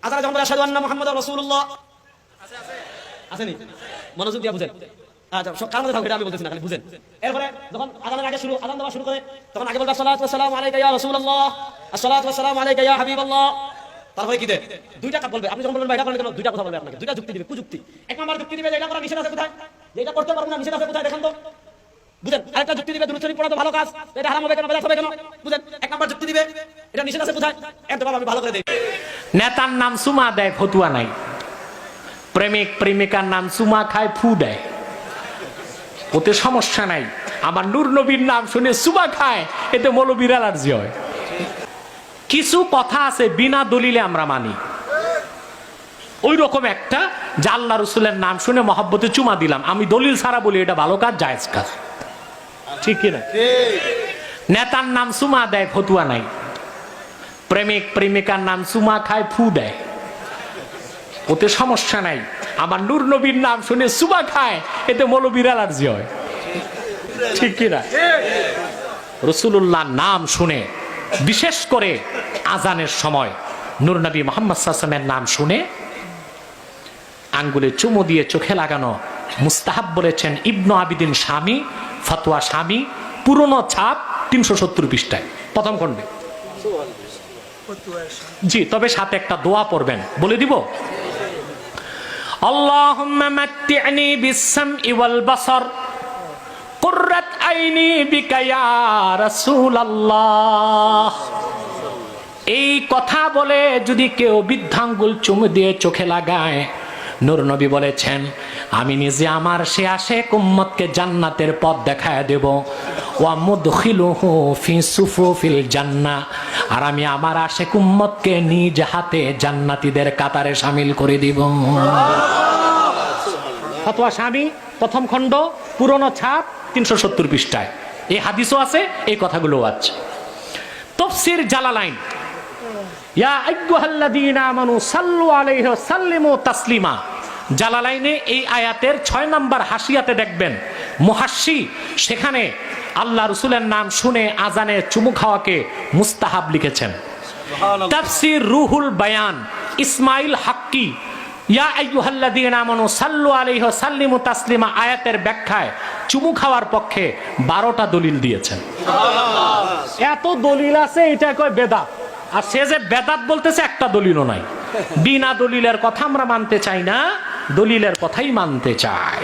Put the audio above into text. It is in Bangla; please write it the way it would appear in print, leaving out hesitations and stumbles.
আজানে যখন বলে আশহাদু আন্না মুহাম্মাদুর রাসূলুল্লাহ, আসেনি? মনোযোগ দিয়ে বুঝেন। আচ্ছা, কার মধ্যে থাকবে এটা আমি বলতেছি না, খালি বুঝেন। এরপরে যখন আজানের আগে আজান দেওয়া শুরু করে তখন আগে বলবে আসসালাতু ওয়াসসালামু আলাইকা ইয়া রাসূলুল্লাহ, আসসালাতু ওয়াসসালামু আলাইকা ইয়া হাবিবাল্লাহ। তারপরে কি দেয়? দুইটা কাজ বলবে। আপনি যখন বলবেন এটা করেন কেন, দুইটা কথা বলবে আপনাকে, দুইটা যুক্তি দিবে, কুযুক্তি। এক নাম্বার যুক্তি দিবে যে এটা করা নিষেধ আছে কোথায়, যে এটা করতে পারবো না, নিষেধ আছে কোথায় দেখেন তো, বুঝেন। আরেকটা যুক্তি দিবে দুরূদ শরীফ পড়া তো ভালো কাজ, এটা হারাম হবে কেন, বেদাত হবে কেন, বুঝেন। এক নাম্বার যুক্তি দিবে এটা নিষেধ আছে কোথায়, এত বাবা আমি ভালো করে দেই। নেতার নাম চুমা দেয়, ফতুয়া নাই। প্রেমিক প্রেমিকার নাম চুমা খায়, ফু দেয়, ওতে সমস্যা নাই। আমার নূর নবীর নাম শুনে চুমা খায়, এতে মৌলবীর অ্যালার্জি হয়। কিছু কথা আছে বিনা দলিলে আমরা মানি। ওই রকম একটা যে আল্লাহ রসুলের নাম শুনে মহব্বতে চুমা দিলাম, আমি দলিল ছাড়া বলি এটা ভালো কাজ, জায়েজ কাজ, ঠিক কিনা? নেতার নাম চুমা দেয়, ফতুয়া নাই। প্রেমিক প্রেমিকার নাম চুমা খায়, ফু দেয়, ওতে সমস্যা নাই। আমার নূর নবীর নাম শুনে চুমা খায়, এতে মৌলবীর অ্যালার্জি হয়, ঠিক কিনা? রাসূলুল্লাহর নাম শুনে, বিশেষ করে আজানের সময় নূর নবী মুহাম্মদ সাল্লাল্লাহু আলাইহি ওয়াসাল্লামের নাম শুনে আঙ্গুলে চুমু দিয়ে চোখে লাগানো মুস্তাহাব বলেছেন ইবনু আবিদিন শামী, ফতোয়া শামী, পুরনো ছাপ, 370 পৃষ্ঠায়, প্রথম খণ্ডে। জি, তবে সাথে একটা দোয়া পড়বেন, বলে দিব। আল্লাহুম্মা মাত্তি'নি বিস-সাম'i ওয়াল বাসার কুররাত আইনি বিকা ইয়া রাসূলুল্লাহ। এই কথা বলে যদি কেউ বৃদ্ধাঙ্গুল চুমু দিয়ে চোখে লাগায়, নূর নবী বলেছেন আমি নিজে আমার সে আশেক উম্মতকে জান্নাতের পথ দেখায় দেব। ওয়া মুদখিলুহু ফি সুফুফিল জান্নাহ, আর আমি আমার আশেক উম্মতকে নিজ হাতে জান্নাতীদের কাতারে শামিল করে দিব। ফতোয়া শামী, প্রথম খণ্ড, পুরনো ছাপ, 370 পৃষ্ঠায় এই হাদিসও আছে, এই কথাগুলো আছে। তাফসীর জালালাইন, ইয়া আইয়ুহাল্লাযীনা আমানু সাল্লু আলাইহি ওয়া সাল্লিমু তাসলিমা, জালালাইনে এই আয়াতের 6 নম্বর হাসিয়াতে দেখবেন মুহাশশি সেখানে আল্লাহ রাসূলের নাম শুনে আজানে চুমু খাওয়াকে মুস্তাহাব লিখেছেন। তাফসীর রুহুল বায়ান, ইসমাইল হাক্কি ইয়া আইয়ুহাল্লাযীনা আমানু সাল্লু আলাইহি ওয়া সাল্লিমু তাসলিমা আয়াতের ব্যাখ্যায় চুমু খাওয়ার পক্ষে 12টা দলিল দিয়েছেন। এত দলিল আছে, এটা কয় বেদাত, আর সে যে বেদাত বলতেছে একটা দলিলও নাই। বিনা দলিলের কথা আমরা মানতে চাই না, দলিলের কথাই মানতে চাই।